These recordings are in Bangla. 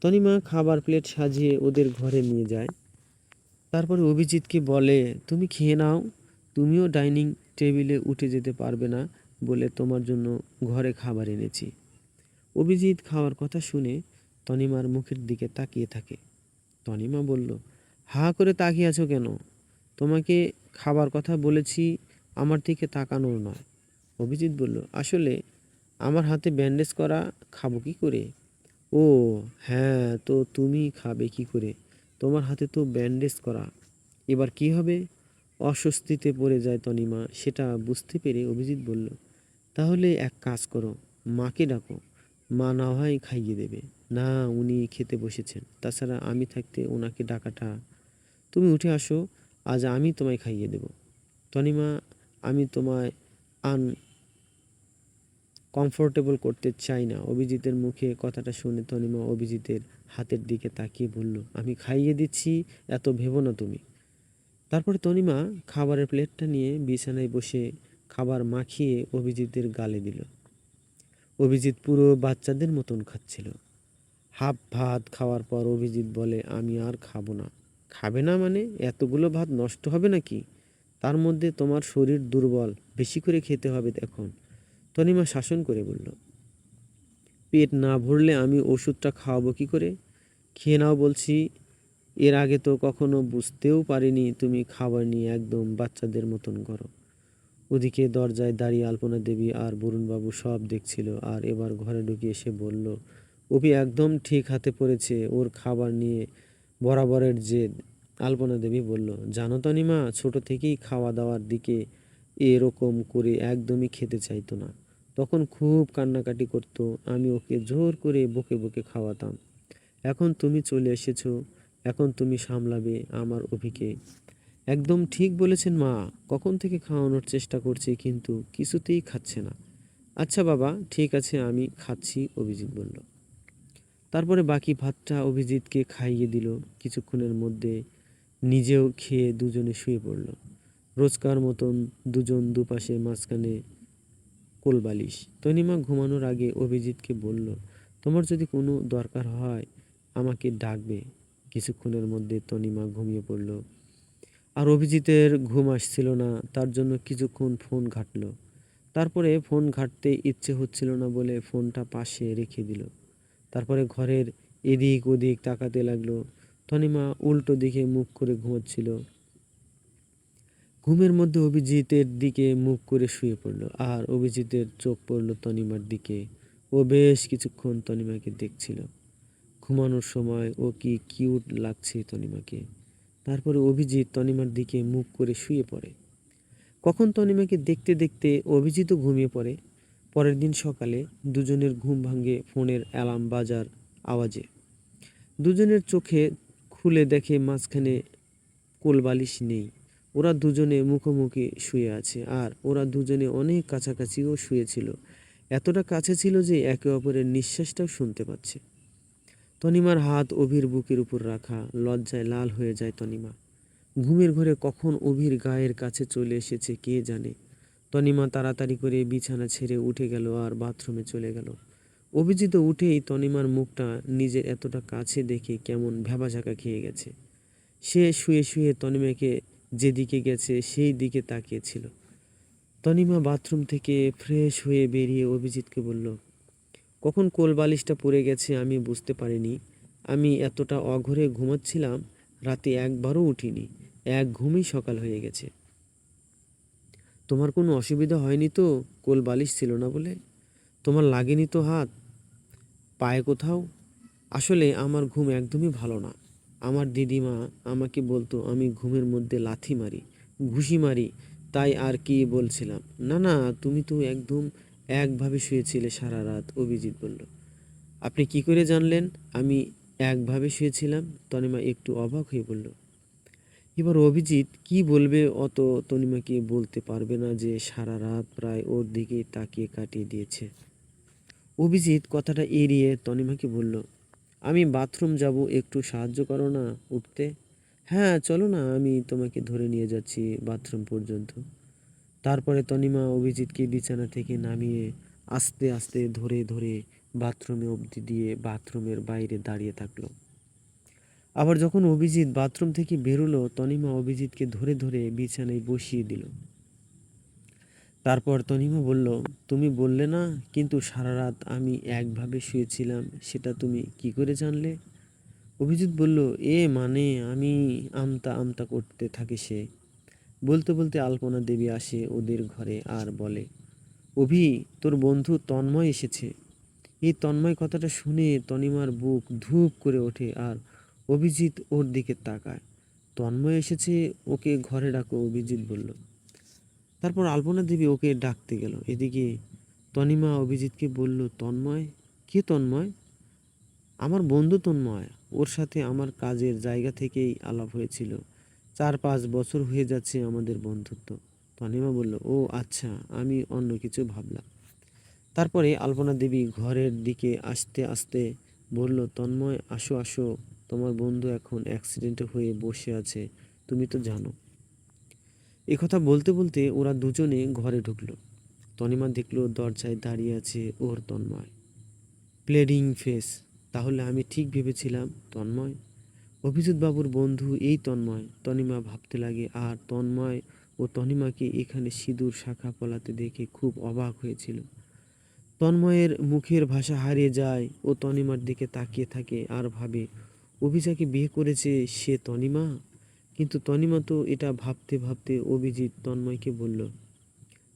তনিমা খাবার প্লেট সাজিয়ে ওদের ঘরে নিয়ে যায়। তারপরে অভিজিৎকে বলে, তুমি খেয়ে নাও, তুমিও ডাইনিং টেবিলে উঠে যেতে পারবে না বলে তোমার জন্য ঘরে খাবার এনেছি। অভিজিৎ খাওয়ার কথা শুনে তনিমার মুখের দিকে তাকিয়ে থাকে। তনিমা বলল, হা করে তাকিয়ে আছো কেন? তোমাকে খাবার কথা বলেছি, আমার দিকে তাকানোর নয়। অভিজিৎ বলল, আসলে আমার হাতে ব্যান্ডেজ করা, খাবো কি করে? ও হ্যাঁ, তো তুমি খাবে কি করে? তোমার হাতে তো ব্যান্ডেজ করা, এবার কি হবে? অস্বস্তিতে পড়ে যায় তনিমা। সেটা বুঝতে পেরে অভিজিৎ বলল, তাহলে এক কাজ করো, মাকে ডাকো, মা না হয় খাইয়ে দেবে। না, উনি খেতে বসেছেন, তাছাড়া আমি থাকতে ওনাকে ডাকাটা। তুমি উঠে আসো, আজ আমি তোমায় খাইয়ে দেব। তনিমা, আমি তোমায় কমফোর্টেবল করতে চাই না। অভিজিতের মুখে কথাটা শুনে তনিমা অভিজিতের হাতের দিকে তাকিয়ে বলল, আমি খাইয়ে দিচ্ছি, এত ভেবো না তুমি। তারপরে তনিমা খাবারের প্লেটটা নিয়ে বিছানায় বসে খাবার মাখিয়ে অভিজিতের গালে দিল। অভিজিৎ পুরো বাচ্চাদের মতন খাচ্ছিল। হাফ ভাত খাওয়ার পর অভিজিৎ বলে, আমি আর খাবো না। খাবে না মানে? এতগুলো ভাত নষ্ট হবে নাকি? তার মধ্যে তোমার শরীর দুর্বল, বেশি করে খেতে হবে এখন। তনিমা শাসন করে বলল, পেট না ভরলে আমি ওষুধটা খাওয়াবো কি করে? খেয়ে নাও বলছি। এর আগে তো কখনো বুঝতেও পারিনি তুমি খাবার নিয়ে একদম বাচ্চাদের মতন করো। ওদিকে দরজায় দাঁড়িয়ে আলপনা দেবী আর বরুণবাবু সব দেখছিল, আর এবার ঘরে ঢুকে এসে বলল, অপি একদম ঠিক হাতে পড়েছে, ওর খাবার নিয়ে বরাবরের জেদ। আলপনা দেবী বলল, জানো তনিমা, ছোট থেকেই খাওয়া দাওয়ার দিকে এরকম করে একদমই খেতে চাইতো না। তখন খুব কান্নাকাটি করতো, আমি ওকে জোর করে বকে বকে খাওয়াতাম। এখন তুমি চলে এসেছো, এখন তুমি সামলাবে আমার অভিকে। একদম ঠিক বলেছেন মা, কখন থেকে খাওয়ানোর চেষ্টা করছি কিন্তু কিছুতেই খাচ্ছে না। আচ্ছা বাবা, ঠিক আছে, আমি খাচ্ছি, অভিজিৎ বলল। তারপরে বাকি ভাতটা অভিজিৎকে খাইয়ে দিল। কিছুক্ষণের মধ্যে নিজেও খেয়ে দুজনে শুয়ে পড়ল। রোজকার মতন দুজন দুপাশে, মাঝখানে কোলবালিশ। তনিমা ঘুমানোর আগে অভিজিৎকে বলল, তোমার যদি কোনো দরকার হয় আমাকে ডাকবে। কিছুক্ষণের মধ্যে তনিমা ঘুমিয়ে পড়ল। আর অভিজিতের ঘুম আসছিল না, তার জন্য কিছুক্ষণ ফোন ঘাঁটল। তারপরে ফোন ঘাঁটতে ইচ্ছে হচ্ছিল না বলে ফোনটা পাশে রেখে দিল। তারপরে ঘরের এদিক ওদিক তাকাতে লাগলো। তনিমা উল্টো দিকে মুখ করে ঘুমাচ্ছিল। ঘুমের মধ্যে অভিজিতের দিকে মুখ করে শুয়ে পড়ল, আর অভিজিতের চোখ পড়ল তনিমার দিকে। ও বেশ কিছুক্ষণ তনিমাকে দেখছিল। ঘুমানোর সময় ও কি কিউট লাগছে তনিমাকে। তারপরে অভিজিৎ তনিমার দিকে মুখ করে শুয়ে পড়ে। কখন তনিমাকে দেখতে দেখতে অভিজিৎও ঘুমিয়ে পড়ে। পরের দিন সকালে দুজনের ঘুম ভাঙে ফোনের অ্যালার্ম বাজার আওয়াজে। দুজনের চোখে খুলে দেখে মাঝখানে কোলবালিশ নেই। ওরা দুজনে মুখোমুখি শুয়ে আছে, আর ওরা দুজনে অনেক কাছাকাছিও শুয়েছিল। এতটা কাছে ছিল যে একে অপরের নিঃশ্বাসটাও শুনতে পাচ্ছে। তনিমার হাত অভির বুকের উপর রাখা, লজ্জায় লাল হয়ে যায় তনিমা। ঘুমের ঘরে কখন অভির গায়ের কাছে চলে এসেছে কে জানে। তনিমা তাড়াতাড়ি করে বিছানা ছেড়ে উঠে গেল আর বাথরুমে চলে গেল। অভিজিৎ উঠেই তনিমার মুখটা নিজের এতটা কাছে দেখে কেমন ভ্যাবাচাকা খেয়ে গেছে। সে শুয়ে শুয়ে তনিমাকে যেদিকে গেছে সেই দিকে তাকিয়েছিল। তনিমা বাথরুম থেকে ফ্রেশ হয়ে বেরিয়ে অভিজিৎকে বলল, কখন কোলবালিশটা পড়ে গেছে আমি বুঝতে পারিনি। আমি এতটা অঘরে ঘুমাচ্ছিলাম, রাতে একবারও উঠিনি, এক ঘুমেই সকাল হয়ে গেছে। তোমার কোনো অসুবিধা হয়নি তো? কোলবালিশ ছিল না বলে? তোমার লাগেনি তো হাত পায়ে কোথাও? আসলে আমার ঘুম একদমই ভালো না। আমার দিদিমা আমাকে বলতো আমি ঘুমের মধ্যে লাথি মারি, ঘুষি মারি, তাই আর কি বলছিলাম। না না, তুমি তো একদম একভাবে শুয়েছিলে সারা রাত, অভিজিৎ বলল। আপনি কি করে জানলেন আমি একভাবে শুয়েছিলাম? তনিমা একটু অবাক হয়ে বলল। এবার অভিজিৎ কি বলবে, অত তনিমাকে বলতে পারবে না যে সারা রাত প্রায় ওর দিকেই তাকিয়ে কাটিয়ে দিয়েছে। অভিজিৎ কথাটা এড়িয়ে তনিমাকে বলল, আমি বাথরুম যাব, একটু সাহায্য করো না উঠতে। হ্যাঁ চলো না, আমি তোমাকে ধরে নিয়ে যাচ্ছি বাথরুম পর্যন্ত। তারপরে তনিমা অভিজিৎকে বিছানা থেকে নামিয়ে আস্তে আস্তে ধরে ধরে বাথরুমে অবধি দিয়ে বাথরুমের বাইরে দাঁড়িয়ে থাকলো। আবার যখন অভিজিৎ বাথরুম থেকে বেরোলো, তনিমা অভিজিৎকে ধরে ধরে বিছানায় বসিয়ে দিল। তারপর তনিমা বলল, তুমি বললে না কিন্তু সারা রাত আমি একভাবে শুয়েছিলাম, সেটা তুমি কি করে জানলে? অভিজিৎ বলল, মানে আমি আমতা আমতা করতে থাকে সে। বলতে বলতে আলপনা দেবী আসে ওদের ঘরে আর বলে, অভি, তোর বন্ধু তন্ময় এসেছে। এই তন্ময় কথাটা শুনে তনিমার বুক ধূপ করে ওঠে আর অভিজিৎ ওর দিকে তাকায়। তন্ময় এসেছে, ওকে ঘরে ডাকো, অভিজিৎ বলল। তারপর আলপনা দেবী ওকে ডাকতে গেল। এদিকে তনিমা অভিজিৎকে বলল, তন্ময়? কে তন্ময়? আমার বন্ধু তন্ময়। ওর সাথে আমার কাজের জায়গা থেকেই আলাপ হয়েছিল। 4-5 বছর হয়ে যাচ্ছে আমাদের বন্ধুত্ব। তনিমা বলল, ও আচ্ছা, আমি অন্য কিছু ভাবলাম। তারপরে আলপনা দেবী ঘরের দিকে আসতে আসতে বলল, তন্ময়, আসো আসো, তোমার বন্ধু এখন অ্যাক্সিডেন্টে হয়ে বসে আছে, তুমি তো জানো। এ কথা বলতে বলতে ওরা দুজনে ঘরে ঢুকলো। তনিমা দেখলো দরজায় দাঁড়িয়ে আছে ওর তন্ময়। Playing face. তাহলে আমি ঠিক ভেবেছিলাম তন্ময়? অভিজিৎ বাবুর বন্ধু এই তন্ময়। তনিমা ভাবতে লাগে। আর তন্ময় ও তনিমাকে এখানে সিঁদুর শাখা পলাতে দেখে খুব অবাক হয়েছিল। তন্ময়ের মুখের ভাষা হারিয়ে যায়। ও তনিমার দিকে তাকিয়ে থাকে আর ভাবে, অভিজাকে বিয়ে করেছে সে তনিমা। কিন্তু তনিমা তো এটা ভাবতে ভাবতে অভিজিৎ তন্ময়কে বলল,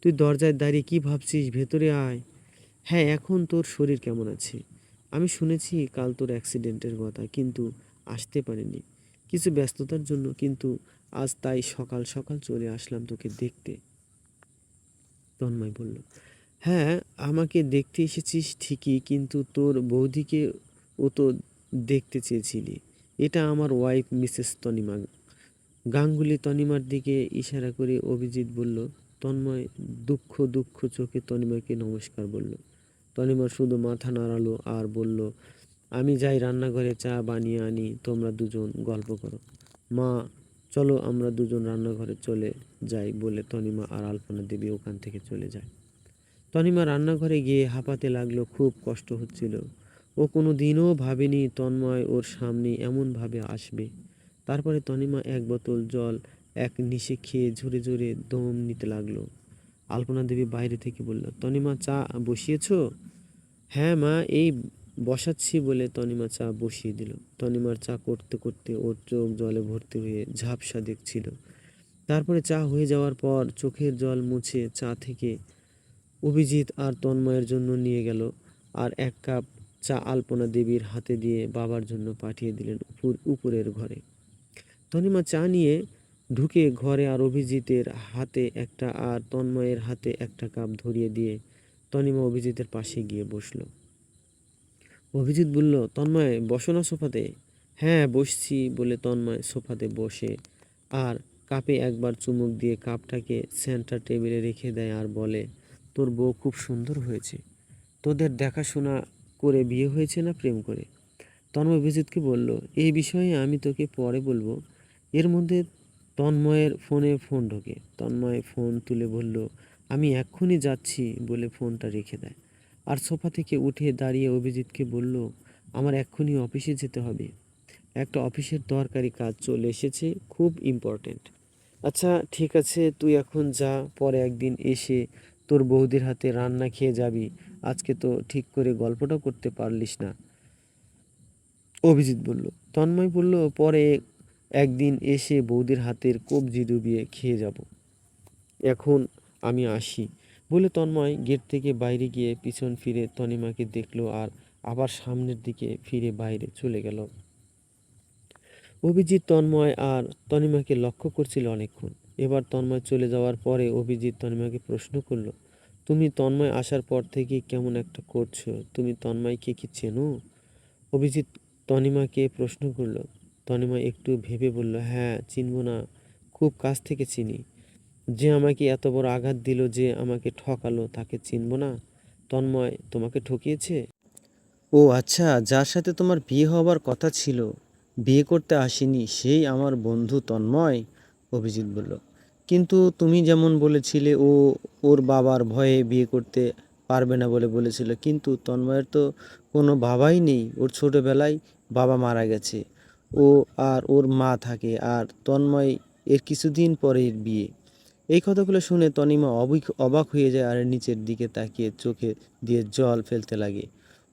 তুই দরজায় দাঁড়িয়ে কি ভাবছিস? ভেতরে আয়। হ্যাঁ, এখন তোর শরীর কেমন আছে? আমি শুনেছি কাল তোর অ্যাক্সিডেন্টের কথা, কিন্তু আসতে পারিনি কিছু ব্যস্ততার জন্য, কিন্তু আজ তাই সকাল সকাল চলে আসলাম তোকে দেখতে। তন্ময় বলল, হ্যাঁ, আমাকে দেখতে এসেছিস ঠিকই, কিন্তু তোর বৌদিকে ও তো দেখতে চেয়েছিলি। এটা আমার ওয়াইফ মিসেস তনিমা গাঙ্গুলি। তনিমার দিকে ইশারা করে অভিজিৎ বলল। তন্ময় দুঃখ দুঃখ চোখে তনিমাকে নমস্কার বলল। তনিমা শুধু মাথা নাড়ালো আর বলল, আমি যাই রান্নাঘরে চা বানিয়ে আনি, তোমরা দুজন গল্প করো। মা, চলো আমরা দুজন রান্নাঘরে চলে যাই বলে তনিমা আর আলপনা দেবী ওখান থেকে চলে যায়। তনিমা রান্নাঘরে গিয়ে হাঁপাতে লাগলো, খুব কষ্ট হচ্ছিল। ও কোনো দিনও ভাবেনি তন্ময় ওর সামনে এমনভাবে আসবে। তারপরে তনিমা এক বোতল জল এক নিশে খেয়ে ঝরে ঝরে দম নিতে লাগলো। আলপনা দেবী বাইরে থেকে বলল, তনিমা, চা বসিয়েছো? হ্যাঁ মা, এই বসাচ্ছি বলে তনিমা চা বসিয়ে দিল। তনিমার চা করতে করতে ওর চোখ জলে ভর্তি হয়ে ঝাপসা দেখছিল। তারপরে চা হয়ে যাওয়ার পর চোখের জল মুছে চা থেকে অভিজিৎ আর তন্ময়ের জন্য নিয়ে গেল আর এক কাপ চা আলপনা দেবীর হাতে দিয়ে বাবার জন্য পাঠিয়ে দিলেন উপরের ঘরে। তনিমা চা নিয়ে ঢুকে ঘরে আর অভিজিতের হাতে একটা আর তন্ময়ের হাতে একটা কাপ ধরিয়ে দিয়ে তনিমা অভিজিতের পাশে গিয়ে বসলো। অভিজিৎ বলল, তন্ময়, বসো না সোফাতে। হ্যাঁ, বসছি বলে তন্ময় সোফাতে বসে আর কাপে একবার চুমুক দিয়ে কাপটাকে সেন্টার টেবিলে রেখে দেয় আর বলে, তোর বউ খুব সুন্দর হয়েছে। তোদের দেখাশোনা করে বিয়ে হয়েছে না প্রেম করে? তন্ময় অভিজিৎকে বলল, এই বিষয়ে আমি তোকে পরে বলবো। এর মধ্যে তন্ময়ের ফোনে ফোন ঢোকে। তন্ময় ফোন তুলে বলল, আমি এক্ষুনি যাচ্ছি বলে ফোনটা রেখে দেয়। আর সোফা থেকে উঠে দাঁড়িয়ে অভিজিৎকে বলল, আমার এক্ষুনি অফিসে যেতে হবে, একটা অফিসের দরকারি কাজ চলে এসেছে, খুব ইম্পর্ট্যান্ট। আচ্ছা ঠিক আছে, তুই এখন যা, পরে একদিন এসে তোর বৌদির হাতে রান্না খেয়ে যাবি। আজকে তো ঠিক করে গল্পটা করতে পারলিস না, অভিজিৎ বলল। তন্ময় বলল, পরে একদিন এসে বৌদির হাতের কবজি ডুবিয়ে খেয়ে যাব, এখন আমি আসি বলে তন্ময় গেট থেকে বাইরে গিয়ে পিছন ফিরে তনিমাকে দেখলো আর আবার সামনের দিকে ফিরে বাইরে চলে গেল। অভিজিৎ তন্ময় আর তনিমাকে লক্ষ্য করছিল অনেকক্ষণ। এবার তন্ময় চলে যাওয়ার পরে অভিজিৎ তনিমাকে প্রশ্ন করলো, তুমি তন্ময় আসার পর থেকে কেমন একটা করছো, তুমি তন্ময়কে কি চেনো? অভিজিৎ তনিমাকে প্রশ্ন করলো। তনিমা একটু ভেবে বলল, হ্যাঁ, চিনব না, খুব কাছ থেকে চিনি। যে আমাকে এত বড় আঘাত দিল, যে আমাকে ঠকালো, তাকে চিনব না? তন্ময় তোমাকে ঠকিয়েছে? ও আচ্ছা, যার সাথে তোমার বিয়ে হবার কথা ছিল, বিয়ে করতে আসেনি, সেই আমার বন্ধু তন্ময়, অভিজিৎ বলল। কিন্তু তুমি যেমন বলেছিলে ও ওর বাবার ভয়ে বিয়ে করতে পারবে না বলে বলেছিল, কিন্তু তন্ময়ের তো কোনো বাবাই নেই। ওর ছোটোবেলায় বাবা মারা গেছে, ও আর ওর মা থাকে, আর তন্ময় এর কিছুদিন পরে এর বিয়ে। এই কথাগুলো শুনে তনিমা অবাক হয়ে যায় আর নিচের দিকে তাকিয়ে চোখে দিয়ে জল ফেলতে লাগে।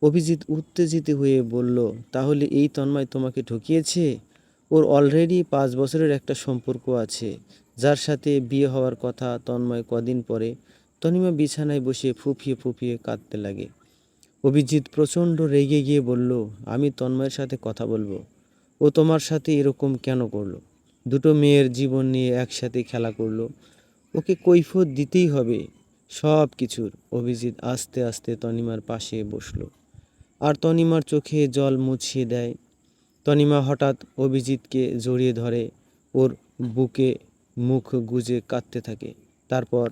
অভিজিৎ উত্তেজিত হয়ে বলল, তাহলে এই তন্ময় তোমাকে ঠকিয়েছে? ওর অলরেডি 5 বছরের একটা সম্পর্ক আছে, যার সাথে বিয়ে হওয়ার কথা। তন্ময় কদিন পরে তনিমা বিছানায় বসে ফুঁপিয়ে ফুঁপিয়ে কাঁদতে লাগে। অভিজিৎ প্রচণ্ড রেগে গিয়ে বলল, আমি তন্ময়ের সাথে কথা বলবো। ও তোমার সাথে এরকম কেন করলো? দুটো মেয়ের জীবন নিয়ে একসাথে খেলা করলো, ওকে কৈফিয়ত দিতেই হবে সব কিছুর। অভিজিৎ আস্তে আস্তে তনিমার পাশে বসলো আর তনিমার চোখে জল মুছিয়ে দেয়। তনিমা হঠাৎ অভিজিৎকে জড়িয়ে ধরে, ওর বুকে মুখ গুজে কাঁদতে থাকে। তারপর